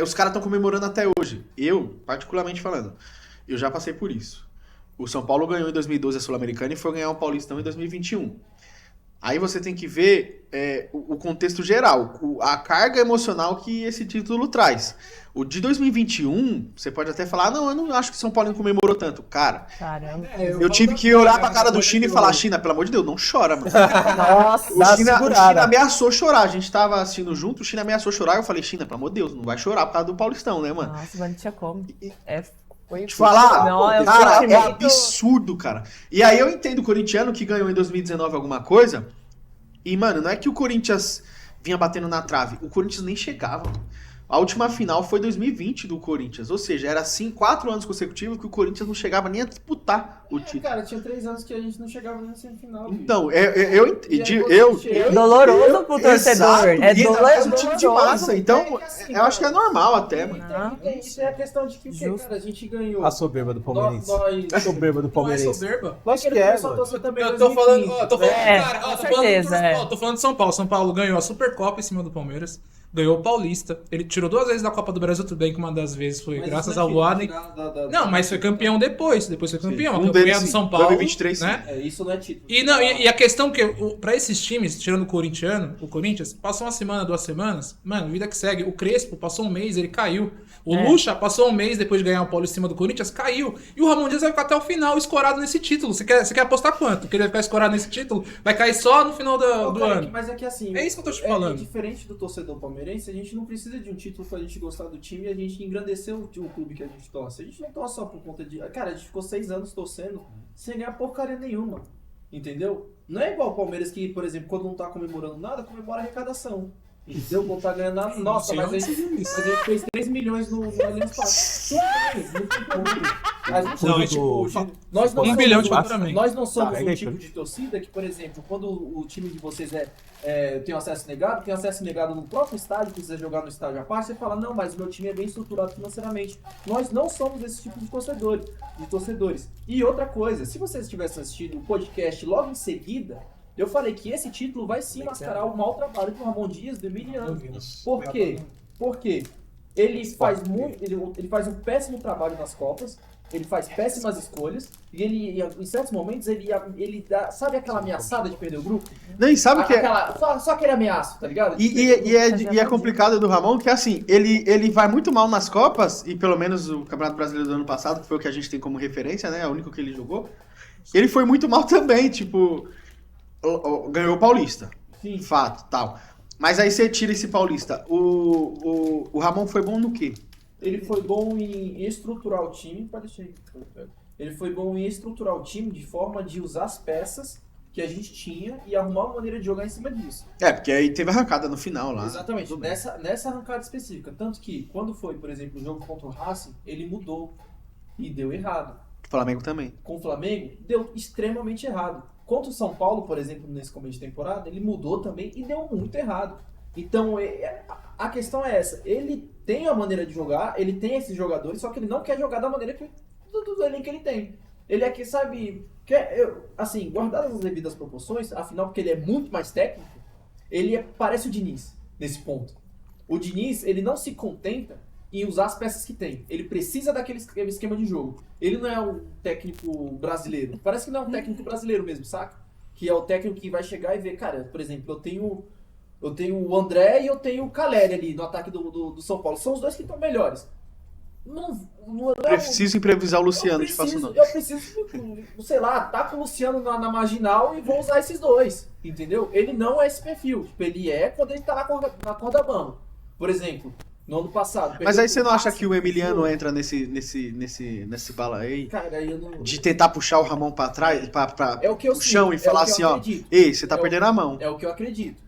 Speaker 5: os caras estão comemorando até hoje. Eu, particularmente falando, eu já passei por isso. O São Paulo ganhou em 2012 a Sul-Americana e foi ganhar o Paulistão em 2021. Aí você tem que ver o contexto geral, a carga emocional que esse título traz. O de 2021, você pode até falar, não, eu não acho que o São Paulo comemorou tanto. Cara,
Speaker 4: Caramba.
Speaker 5: eu tive que olhar pra cara do China e falar, China, pelo amor de Deus, não chora, mano.
Speaker 4: Nossa.
Speaker 5: O China ameaçou chorar. A gente tava assistindo junto, o China ameaçou chorar. Eu falei, China, pelo amor de Deus, não vai chorar por causa do Paulistão, né, mano?
Speaker 4: Nossa, mas não tinha como. É
Speaker 5: Te falar,
Speaker 4: Não, é um
Speaker 5: cara, é
Speaker 4: sentimento-
Speaker 5: absurdo, cara. E aí eu entendo o corintiano que ganhou em 2019 alguma coisa. E, mano, não é que o Corinthians vinha batendo na trave. O Corinthians nem chegava. A última final foi 2020 do Corinthians. Ou seja, era assim, 4 anos consecutivos que o Corinthians não chegava nem a disputar o título.
Speaker 1: Cara, tinha 3 anos que a gente não chegava nem na semifinal. bicho.
Speaker 5: Então,
Speaker 1: E aí
Speaker 5: eu
Speaker 1: você chega-
Speaker 4: Doloroso pro torcedor.
Speaker 5: Exato,
Speaker 4: É
Speaker 5: e ainda mais um
Speaker 4: doloroso.
Speaker 5: time de massa. Então,
Speaker 1: É que assim,
Speaker 5: eu acho que é
Speaker 1: cara,
Speaker 5: normal até,
Speaker 1: E
Speaker 5: mano.
Speaker 1: tem a questão de que o quê,
Speaker 4: Justo.
Speaker 1: cara? A gente ganhou.
Speaker 3: A soberba do Palmeirense.
Speaker 1: Nós...
Speaker 3: A soberba do
Speaker 2: Não é
Speaker 3: Palmeirense.
Speaker 2: soberba?
Speaker 3: Lógico que
Speaker 1: Ele
Speaker 3: é,
Speaker 1: começou a
Speaker 3: mano.
Speaker 1: torcer também em
Speaker 2: Eu tô falando,
Speaker 1: 2015.
Speaker 2: ó, tô falando,
Speaker 4: É,
Speaker 2: cara, ó,
Speaker 4: com
Speaker 2: tô falando,
Speaker 4: certeza,
Speaker 2: ó, tô falando de São Paulo. São Paulo ganhou a Supercopa em cima do Palmeiras, ganhou o Paulista. Ele tirou 2 vezes da Copa do Brasil, tudo bem que uma das vezes foi
Speaker 1: Mas
Speaker 2: graças
Speaker 1: isso
Speaker 2: ao
Speaker 1: não
Speaker 2: Boaden.
Speaker 1: tira da-
Speaker 2: Não, mas foi campeão depois foi campeão. A
Speaker 5: Um
Speaker 2: campanha
Speaker 5: deles,
Speaker 2: do
Speaker 5: sim.
Speaker 2: São Paulo,
Speaker 5: 2023, sim.
Speaker 2: né?
Speaker 1: É, isso não é título.
Speaker 2: E, não, e a questão que, pra esses times, tirando o corintiano, o Corinthians, passou uma semana, 2 semanas, mano, vida que segue. O Crespo passou um mês, ele caiu. O Lucha passou um mês depois de ganhar o Paulista em cima do Corinthians, caiu. E o Ramon Dias vai ficar até o final escorado nesse título. Você quer apostar quanto? Que ele vai ficar escorado nesse título? Vai cair só no final
Speaker 1: Ô,
Speaker 2: do
Speaker 1: Kaique,
Speaker 2: ano.
Speaker 1: Mas é que assim.
Speaker 2: É isso que eu tô te falando.
Speaker 1: É diferente do torcedor palmeirense, a gente não precisa de um título pra gente gostar do time e a gente engrandecer o clube que a gente torce. A gente não torce só por conta de. Cara, a gente ficou 6 anos torcendo sem ganhar porcaria nenhuma. Entendeu? Não é igual o Palmeiras que, por exemplo, quando não tá comemorando nada, comemora a arrecadação. Entendeu? Quando tá ganhando nada. Nossa, mas a gente fez 3 milhões no Allianz Parque. Não tem como. A gente
Speaker 2: Não,
Speaker 1: não,
Speaker 2: é tipo,
Speaker 1: nós não
Speaker 2: 1
Speaker 1: somos
Speaker 2: bilhão de
Speaker 1: um-
Speaker 2: faturamento.
Speaker 1: Nós não somos
Speaker 3: Tá,
Speaker 1: um
Speaker 3: é
Speaker 1: tipo de torcida que, por exemplo, quando o time de vocês tem acesso negado no próprio estádio, precisa jogar no estádio à parte, você fala, não, mas o meu time é bem estruturado financeiramente. Nós não somos esse tipo de torcedores. E outra coisa, se vocês tivessem assistido o podcast logo em seguida, eu falei que esse título vai sim mascarar o mau trabalho do Ramon Dias do Emiliano. Por quê? Porque ele faz um péssimo trabalho nas Copas, ele faz péssimas escolhas, e ele, em certos momentos, ele dá, sabe aquela ameaçada de perder o grupo?
Speaker 5: Nem sabe o que é.
Speaker 1: Só aquele ameaço, tá ligado?
Speaker 5: E é complicado do Ramon que, assim, ele vai muito mal nas Copas, e pelo menos o Campeonato Brasileiro do ano passado, que foi o que a gente tem como referência, né? É o único que ele jogou. Ele foi muito mal também, tipo, ganhou o Paulista.
Speaker 1: Sim.
Speaker 5: Fato, tal. Mas aí você tira esse Paulista. O Ramon foi bom no quê?
Speaker 1: Ele foi bom em estruturar o time. Pode deixar aí. Ele foi bom em estruturar o time de forma de usar as peças que a gente tinha e arrumar uma maneira de jogar em cima disso.
Speaker 5: É, porque aí teve arrancada no final lá.
Speaker 1: Exatamente,
Speaker 5: Tudo bem.
Speaker 1: nessa arrancada específica. Tanto que, quando foi, por exemplo, o jogo contra o Racing, ele mudou e deu errado.
Speaker 5: O Flamengo também.
Speaker 1: Com o Flamengo, deu extremamente errado. Contra o São Paulo, por exemplo, nesse começo de temporada, ele mudou também e deu muito errado. Então, a questão é essa. Ele tem a maneira de jogar, ele tem esses jogadores, só que ele não quer jogar da maneira do elenco que ele tem. Ele é que, sabe, assim, guardadas as devidas proporções, afinal, porque ele é muito mais técnico, parece o Diniz, nesse ponto. O Diniz, ele não se contenta em usar as peças que tem. Ele precisa daquele esquema de jogo. Ele não é um técnico brasileiro. Parece que não é um técnico brasileiro mesmo, saca? Que é o técnico que vai chegar e ver, cara, por exemplo, eu tenho o André e eu tenho o Caleri ali no ataque do São Paulo. São os dois que estão melhores. Não é
Speaker 5: Preciso improvisar o Luciano de faço não.
Speaker 1: eu preciso, sei lá, tá com o Luciano na marginal e vou usar esses dois, entendeu? Ele não é esse perfil. Tipo, ele é quando ele tá na corda bamba. Por exemplo, no ano passado.
Speaker 5: Mas aí você não acha
Speaker 1: Racing,
Speaker 5: que o Emiliano entra nesse bala aí?
Speaker 1: Cara, aí eu não...
Speaker 5: De tentar puxar o Ramon pra trás,
Speaker 1: É o que eu
Speaker 5: pro chão
Speaker 1: sinto,
Speaker 5: e falar
Speaker 1: é o que
Speaker 5: assim,
Speaker 1: eu
Speaker 5: ó,
Speaker 1: acredito.
Speaker 5: ei, você tá
Speaker 1: É o-
Speaker 5: perdendo a mão.
Speaker 1: É o que eu acredito.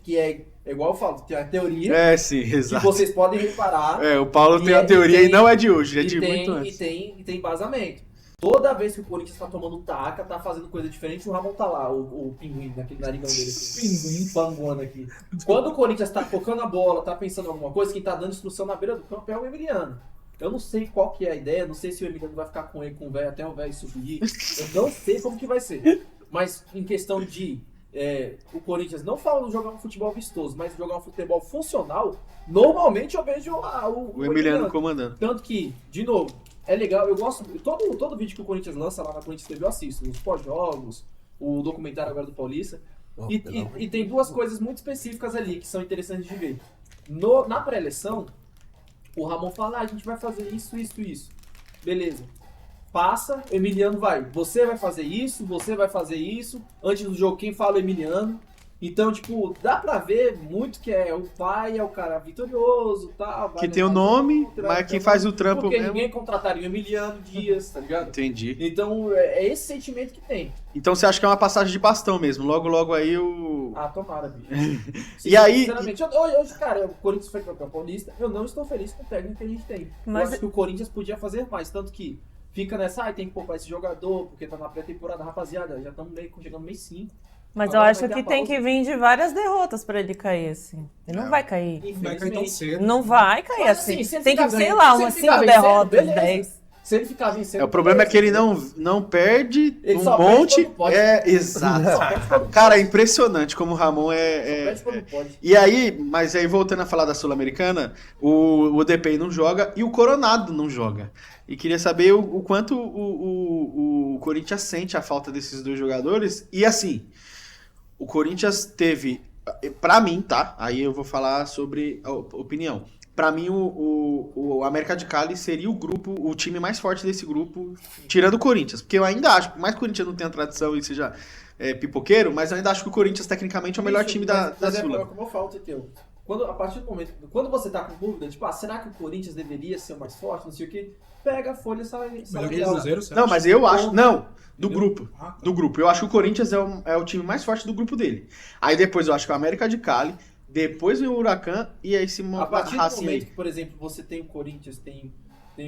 Speaker 1: Que é igual eu falo, tem a teoria
Speaker 5: É, sim,
Speaker 1: que
Speaker 5: exato.
Speaker 1: vocês podem reparar.
Speaker 5: É, o Paulo
Speaker 1: E
Speaker 5: tem a
Speaker 1: é-
Speaker 5: teoria
Speaker 1: e tem-
Speaker 5: e não é de hoje, é
Speaker 1: e
Speaker 5: de
Speaker 1: tem,
Speaker 5: muito antes.
Speaker 1: e tem embasamento. Toda vez que o Corinthians tá tomando taca, tá fazendo coisa diferente, o Ramon tá lá, o pinguim, naquele narigão dele. Pinguim, panguando aqui. Quando o Corinthians tá focando a bola, tá pensando em alguma coisa, quem tá dando instrução na beira do campo é o Emiliano. Eu não sei qual que é a ideia, não sei se o Emiliano vai ficar com ele, com o velho, até o velho subir. Eu não sei como que vai ser. Mas em questão de o Corinthians, não falo de jogar um futebol vistoso, mas jogar um futebol funcional, normalmente eu vejo
Speaker 5: O Emiliano comandando.
Speaker 1: tanto que, de novo, é legal, eu gosto. Todo vídeo que o Corinthians lança lá na Corinthians TV eu assisto. Os pós-jogos, o documentário agora do Paulista. E tem duas coisas muito específicas ali que são interessantes de ver. Na pré-eleição, o Ramon fala: a gente vai fazer isso, isso, isso. Beleza. Passa, o Emiliano vai. Você vai fazer isso, você vai fazer isso. Antes do jogo, quem fala é o Emiliano. Então, tipo, dá pra ver muito que o pai é o cara vitorioso, tal.
Speaker 5: Que tem o nome, mas quem faz o trampo
Speaker 1: porque
Speaker 5: mesmo...
Speaker 1: ninguém contrataria o Emiliano Dias, tá ligado?
Speaker 5: Entendi.
Speaker 1: Então, é esse sentimento que tem.
Speaker 5: Então você acha que é uma passagem de bastão mesmo? Logo aí o...
Speaker 1: Ah, tomara, bicho.
Speaker 5: E aí-
Speaker 1: Sinceramente, hoje, cara, o Corinthians foi campeão paulista, eu não estou feliz com o técnico que a gente tem.
Speaker 4: Mas-
Speaker 1: Eu acho que o Corinthians podia fazer mais, tanto que fica nessa, tem que poupar esse jogador, porque tá na pré-temporada, rapaziada, já estamos chegando no mês 5.
Speaker 4: Mas eu
Speaker 1: Agora
Speaker 4: acho
Speaker 1: vai ter
Speaker 4: que
Speaker 1: a
Speaker 4: tem
Speaker 1: pausa.
Speaker 4: que vir de várias derrotas pra ele cair, assim. Ele não vai cair.
Speaker 2: Não vai cair tão cedo.
Speaker 4: Não vai cair
Speaker 1: Mas,
Speaker 4: assim.
Speaker 1: assim, se ele
Speaker 4: Tem que,
Speaker 1: ficar
Speaker 4: sei
Speaker 1: ganhando-
Speaker 4: lá,
Speaker 1: se
Speaker 4: umas
Speaker 1: ele ficar
Speaker 4: 5
Speaker 1: vencendo,
Speaker 4: derrotas,
Speaker 1: beleza.
Speaker 4: 10.
Speaker 1: Se ele ficar vencendo...
Speaker 5: O problema é que ele não perde
Speaker 1: Ele
Speaker 5: um
Speaker 1: só perde
Speaker 5: monte.
Speaker 1: quando pode.
Speaker 5: Exato. Cara, é impressionante como o Ramon
Speaker 1: Perde quando pode.
Speaker 5: E aí, mas aí voltando a falar da Sul-Americana, o DPI não joga e o Coronado não joga. E queria saber o quanto o Corinthians sente a falta desses dois jogadores. E assim, o Corinthians teve, pra mim, tá? Aí eu vou falar sobre a opinião. Pra mim, o América de Cali seria o time mais forte desse grupo, tirando o Corinthians. Porque eu ainda acho, por mais que o Corinthians não tenha tradição e seja pipoqueiro, mas eu ainda acho que o Corinthians, tecnicamente, é o melhor
Speaker 1: Bicho,
Speaker 5: time da
Speaker 1: mas
Speaker 5: Sula.
Speaker 1: É como eu falo, Teteu. A partir do momento... Quando você tá com dúvida, tipo, será que o Corinthians deveria ser o mais forte? Não sei o quê. Pega a folha
Speaker 2: Maioria
Speaker 1: salarial.
Speaker 2: do zero, você
Speaker 5: Não,
Speaker 2: acha?
Speaker 5: mas eu acho... Não, do
Speaker 2: Entendeu?
Speaker 5: grupo.
Speaker 2: Ah, tá.
Speaker 5: Do grupo. Eu acho que o Corinthians é o time mais forte do grupo dele. Aí depois eu acho que o América de Cali, depois vem o Huracan e aí se
Speaker 1: A
Speaker 5: monta
Speaker 1: partir do
Speaker 5: Racing
Speaker 1: momento
Speaker 5: aí.
Speaker 1: que, por exemplo, você tem o Corinthians, tem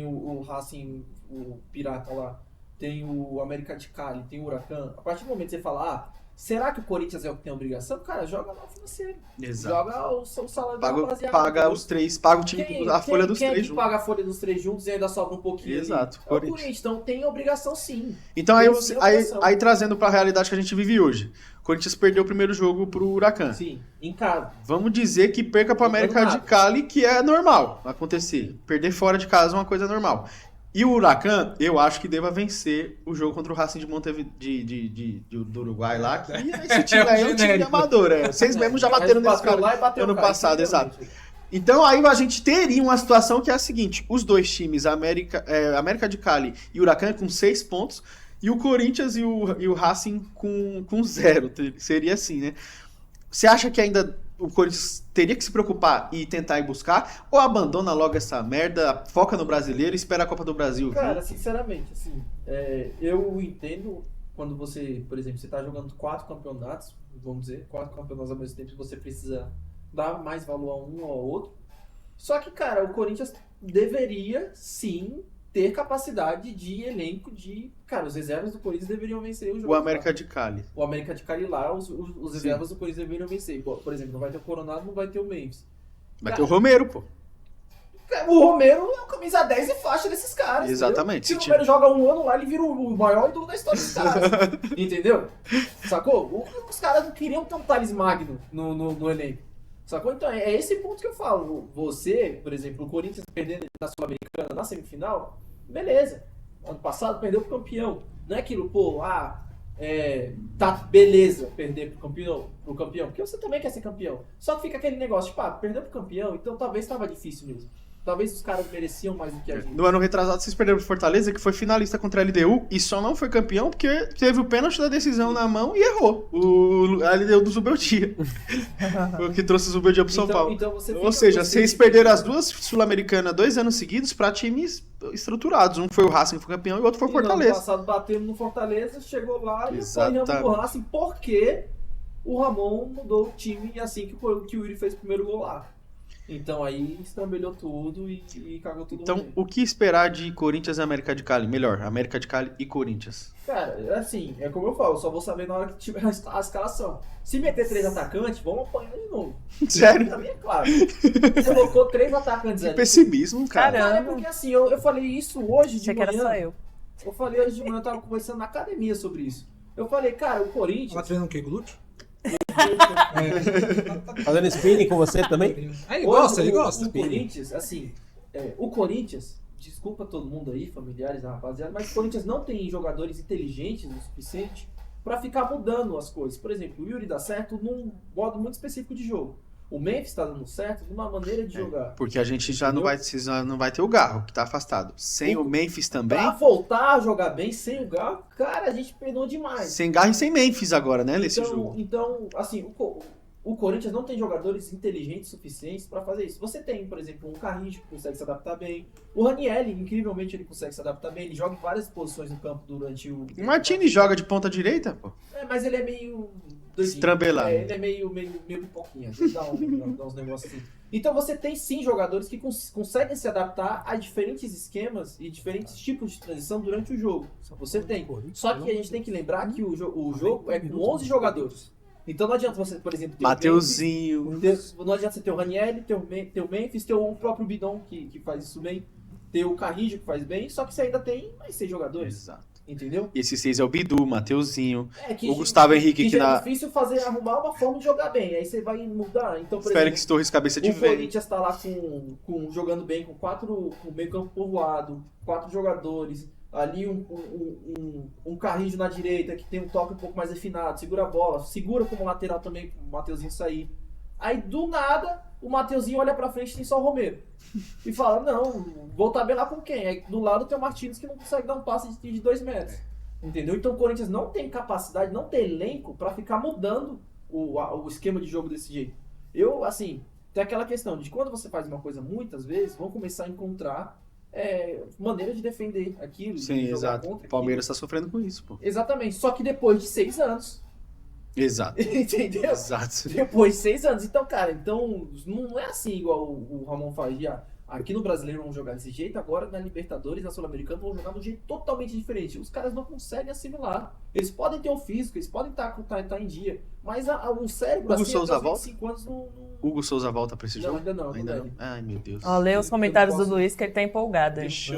Speaker 1: o Racing, o Pirata lá, tem o América de Cali, tem o Huracan, a partir do momento que você fala, será que o Corinthians é o que tem a obrigação? Cara, joga lá o financeiro.
Speaker 5: Exato.
Speaker 1: Joga o salário da rapaziada.
Speaker 5: Paga os três, paga o time, a folha dos
Speaker 1: quem
Speaker 5: três
Speaker 1: é que
Speaker 5: juntos.
Speaker 1: paga a folha dos três juntos e ainda sobra um pouquinho?
Speaker 5: Exato,
Speaker 1: Ali? É o
Speaker 5: Corinthians.
Speaker 1: Corinthians, então tem obrigação sim.
Speaker 5: Então aí,
Speaker 1: Tem sim obrigação.
Speaker 5: aí trazendo pra realidade que a gente vive hoje. O Corinthians perdeu o primeiro jogo pro Huracan.
Speaker 1: Sim, em casa.
Speaker 5: Vamos dizer que perca pro América de Cali, que é normal acontecer. Perder fora de casa é uma coisa normal. E o Huracan, eu acho que deva vencer o jogo contra o Racing de Montevideo do Uruguai lá, que esse time aí é um time
Speaker 2: genérico.
Speaker 5: amador. Vocês mesmos já bateram nesse
Speaker 1: Bateu lá
Speaker 5: cara
Speaker 1: e bateu
Speaker 5: ano
Speaker 1: cá,
Speaker 5: passado,
Speaker 1: entendeu?
Speaker 5: exato. Então aí a gente teria uma situação que é a seguinte, os dois times, América de Cali e Huracan com 6 pontos, e o Corinthians e o Racing com 0. Seria assim, né? Você acha que ainda o Corinthians teria que se preocupar e tentar ir buscar? Ou abandona logo essa merda, foca no brasileiro e espera a Copa do Brasil?
Speaker 1: Cara, sinceramente, assim, eu entendo quando você, por exemplo, você tá jogando 4 campeonatos, vamos dizer, 4 campeonatos ao mesmo tempo, você precisa dar mais valor a um ou ao outro. Só que, cara, o Corinthians deveria, sim, ter capacidade de elenco de... Cara, os reservas do Corinthians deveriam vencer o jogo.
Speaker 5: O América de Cali.
Speaker 1: O América de Cali lá, os reservas do Corinthians deveriam vencer. Por exemplo, não vai ter o Coronado, não vai ter o Memphis.
Speaker 5: Vai ter o Romero, pô.
Speaker 1: O Romero é o camisa 10 e faixa desses caras.
Speaker 5: Exatamente.
Speaker 1: Entendeu? Se o Romero joga um ano lá, ele vira o maior ídolo da história dos caras. Entendeu? Sacou? Os caras não queriam ter um Thales Magno no elenco. Sacou? Então, é esse ponto que eu falo. Você, por exemplo, o Corinthians perdendo na Sul-Americana na semifinal, beleza. Ano passado perdeu pro campeão. Não é aquilo, tá beleza perder pro campeão, porque você também quer ser campeão. Só que fica aquele negócio, perdeu pro campeão, então talvez tava difícil mesmo. Talvez os caras mereciam mais do que a gente.
Speaker 5: No ano retrasado, vocês perderam pro Fortaleza, que foi finalista contra a LDU, e só não foi campeão porque teve o pênalti da decisão na mão e errou. A LDU do Zubeldia. Foi o que trouxe o Zubeldia pro São Paulo.
Speaker 1: Então você
Speaker 5: Ou seja, vocês perderam as duas Sul-Americanas 2 anos seguidos pra times estruturados. Um foi o Racing que foi campeão e o outro foi o
Speaker 1: E no ano
Speaker 5: Fortaleza.
Speaker 1: passado batemos no Fortaleza, chegou lá e
Speaker 5: Exatamente.
Speaker 1: apanhamos o Racing porque o Ramon mudou o time assim que o Yuri fez o primeiro gol lá. Então aí estrambelhou tudo e cagou tudo.
Speaker 5: Então, o que esperar de Corinthians e América de Cali? Melhor, América de Cali e Corinthians.
Speaker 1: Cara, assim, é como eu falo, só vou saber na hora que tiver a escalação. Se meter 3 atacantes, vamos apanhar de novo.
Speaker 5: Sério?
Speaker 1: Pra mim é claro. Você colocou 3 atacantes
Speaker 5: Que
Speaker 1: ali.
Speaker 5: pessimismo, cara.
Speaker 1: Cara, é porque assim, eu falei isso hoje de
Speaker 4: Achei que era
Speaker 1: manhã.
Speaker 4: só eu.
Speaker 1: Eu falei hoje de manhã, eu tava conversando na academia sobre isso. Eu falei, cara, o
Speaker 2: Ela
Speaker 1: Corinthians...
Speaker 2: treina o quê? Glúteo?
Speaker 3: Fazendo spinning com você também?
Speaker 2: Ele
Speaker 1: Hoje,
Speaker 2: gosta, ele
Speaker 1: o
Speaker 2: gosta.
Speaker 1: Corinthians, assim, o Corinthians, desculpa todo mundo aí, familiares da rapaziada, mas o Corinthians não tem jogadores inteligentes o suficiente pra ficar mudando as coisas. Por exemplo, o Yuri dá certo num modo muito específico de jogo. O Memphis tá dando certo numa maneira de jogar.
Speaker 5: Porque a gente já não vai ter o Garro, que tá afastado. Sem o Memphis também.
Speaker 1: Pra voltar a jogar bem sem o Garro, cara, a gente penou demais.
Speaker 5: Sem Garro e sem Memphis agora, né, nesse jogo.
Speaker 1: Então, assim, o Corinthians não tem jogadores inteligentes suficientes pra fazer isso. Você tem, por exemplo, um Carrillo que consegue se adaptar bem. O Ranieri, incrivelmente, ele consegue se adaptar bem. Ele joga em várias posições no campo durante o...
Speaker 5: O Martini joga de ponta direita, pô.
Speaker 1: Mas ele é meio... doidinho.
Speaker 5: Estrambelado.
Speaker 1: Ele é meio pipoquinha. Ele dá uns negócios assim. Então você tem sim jogadores que conseguem se adaptar a diferentes esquemas e diferentes tipos de transição durante o jogo. Você tem. Só que a gente tem que lembrar que o jogo é com 11 jogadores. Então não adianta você, por exemplo, ter
Speaker 5: Mateuzinho.
Speaker 1: não adianta você ter o Ranieri, ter o Memphis, ter o próprio Bidon que faz isso bem, ter o Carrillo que faz bem, só que você ainda tem mais 6 jogadores.
Speaker 5: Exato.
Speaker 1: Entendeu?
Speaker 5: E esses 6 é o Bidu, Mateuzinho,
Speaker 1: Que
Speaker 5: o Gustavo Henrique
Speaker 1: que
Speaker 5: que
Speaker 1: já
Speaker 5: na...
Speaker 1: é difícil arrumar uma forma de jogar bem. Aí você vai mudar. Então, por
Speaker 5: Félix
Speaker 1: exemplo,
Speaker 5: Torres, cabeça de
Speaker 1: o
Speaker 5: velho.
Speaker 1: Corinthians tá lá jogando bem com o meio campo povoado, 4 jogadores. Ali um Carrillo na direita que tem um toque um pouco mais refinado, segura a bola, segura como lateral também pro Mateuzinho sair. Aí do nada o Mateuzinho olha pra frente e tem só o Romero. E fala, não, vou tabelar com quem? Aí do lado tem o Martins que não consegue dar um passe de 2 metros. Entendeu? Então o Corinthians não tem capacidade, não tem elenco pra ficar mudando o esquema de jogo desse jeito. Eu, assim, tem aquela questão de quando você faz uma coisa muitas vezes, vão começar a encontrar maneira de defender aquilo.
Speaker 5: Sim,
Speaker 1: de jogar
Speaker 5: exato.
Speaker 1: contra
Speaker 5: O Palmeiras tá sofrendo com isso, pô.
Speaker 1: Exatamente, só que depois de 6 anos.
Speaker 5: Exato.
Speaker 1: Entendeu?
Speaker 5: Exato.
Speaker 1: Depois de 6 anos. Então, cara, não é assim igual o Ramon faz. Aqui no Brasileiro vão jogar desse jeito, agora na Libertadores, na Sul-Americana vão jogar de um jeito totalmente diferente. Os caras não conseguem assimilar. Eles podem ter o físico, eles podem estar em dia, mas o cérebro,
Speaker 5: Hugo
Speaker 1: assim,
Speaker 5: Souza
Speaker 1: até os 25 anos não...
Speaker 5: Hugo Souza volta pra esse jogo?
Speaker 1: Ainda não.
Speaker 5: Ai, meu Deus.
Speaker 4: Ó, lê os comentários do Luiz que ele tá empolgado. Hein?
Speaker 5: Deixa eu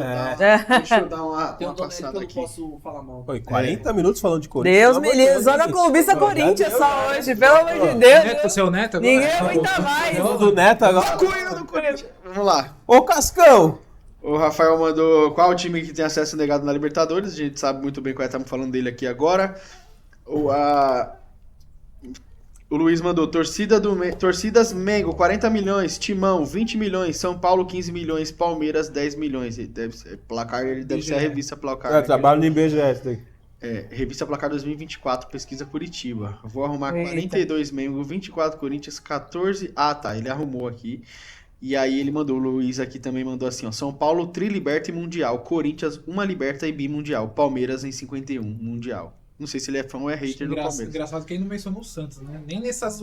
Speaker 5: dar uma
Speaker 1: Tem um dono que eu
Speaker 5: passada
Speaker 1: não
Speaker 5: aqui.
Speaker 1: posso falar mal.
Speaker 3: Foi 40 minutos falando de Corinthians.
Speaker 4: Deus
Speaker 3: pelo
Speaker 4: me
Speaker 3: amor de
Speaker 4: livre,
Speaker 3: Deus,
Speaker 4: zona
Speaker 3: gente.
Speaker 4: clubista
Speaker 3: Pelo
Speaker 4: Corinthians
Speaker 3: amor
Speaker 4: só
Speaker 3: de
Speaker 4: hoje, pelo amor de
Speaker 2: Neto,
Speaker 4: Deus.
Speaker 2: seu neto agora?
Speaker 4: Ninguém aguenta mais.
Speaker 3: Deus do Neto agora.
Speaker 5: Cunha do Corinthians. Vamos lá.
Speaker 3: Ô, Cascão!
Speaker 5: O Rafael mandou qual o time que tem acesso negado na Libertadores. A gente sabe muito bem qual estamos falando dele aqui agora. O Luiz mandou torcidas Mengo, 40 milhões, Timão, 20 milhões, São Paulo, 15 milhões, Palmeiras, 10 milhões. Ele deve ser a revista Placar.
Speaker 3: Eu trabalho no IBGE. Daí.
Speaker 5: Revista Placar 2024, pesquisa Curitiba. Vou arrumar
Speaker 4: Eita.
Speaker 5: 42 Mengo, 24 Corinthians, 14... Ah, tá, ele arrumou aqui. E aí ele mandou, o Luiz aqui também mandou assim, ó. São Paulo, Triliberta e Mundial. Corinthians, uma Liberta e Bimundial. Palmeiras em 51, Mundial. Não sei se ele é fã ou é hater do Palmeiras.
Speaker 2: Engraçado que ele não mencionou o Santos, né? Nem nessas